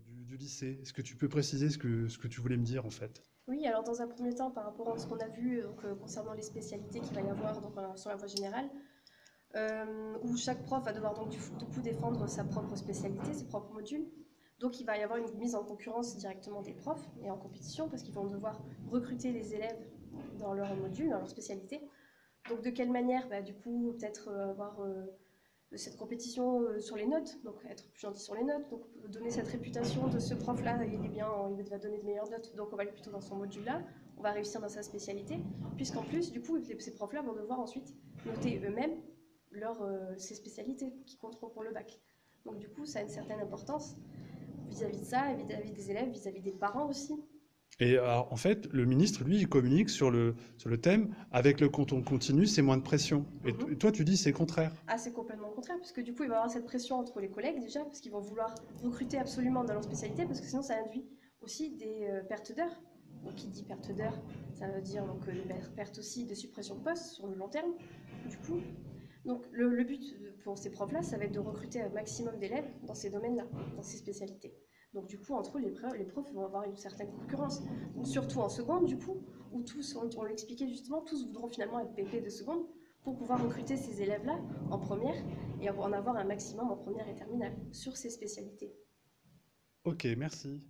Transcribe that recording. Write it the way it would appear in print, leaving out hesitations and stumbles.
du lycée. Est-ce que tu peux préciser ce que tu voulais me dire en fait? Oui, alors dans un premier temps, par rapport à ce qu'on a vu concernant les spécialités qu'il va y avoir donc, sur la voie générale, où chaque prof va devoir donc du coup défendre sa propre spécialité, ses propres modules. Donc il va y avoir une mise en concurrence directement des profs et en compétition parce qu'ils vont devoir recruter les élèves dans leur module, dans leur spécialité. Donc de quelle manière bah, du coup peut-être avoir cette compétition sur les notes, donc être plus gentil sur les notes, donc donner cette réputation de ce prof-là, il est bien, il va donner de meilleures notes, donc on va aller plutôt dans son module-là, on va réussir dans sa spécialité, puisqu'en plus, du coup, ces profs-là vont devoir ensuite noter eux-mêmes ces spécialités qui compteront pour le bac. Donc du coup, ça a une certaine importance vis-à-vis de ça, vis-à-vis des élèves, vis-à-vis des parents aussi. Et alors, en fait, le ministre, lui, il communique sur le thème avec le canton continu, c'est moins de pression. Et Mhm. toi, tu dis c'est contraire. Ah, c'est complètement le contraire, parce que du coup, il va y avoir cette pression entre les collègues déjà, parce qu'ils vont vouloir recruter absolument dans leur spécialité, parce que sinon, ça induit aussi des pertes d'heures. Donc, qui dit perte d'heures, ça veut dire donc, perte aussi de suppression de postes sur le long terme, du coup. Donc, le but pour ces profs-là, ça va être de recruter un maximum d'élèves dans ces domaines-là, dans ces spécialités. Donc, du coup, entre eux, les profs vont avoir une certaine concurrence. Donc, surtout en seconde, du coup, où tous, on l'expliquait justement, tous voudront finalement être PP de seconde pour pouvoir recruter ces élèves-là en première et en avoir un maximum en première et terminale sur ces spécialités. Ok, merci.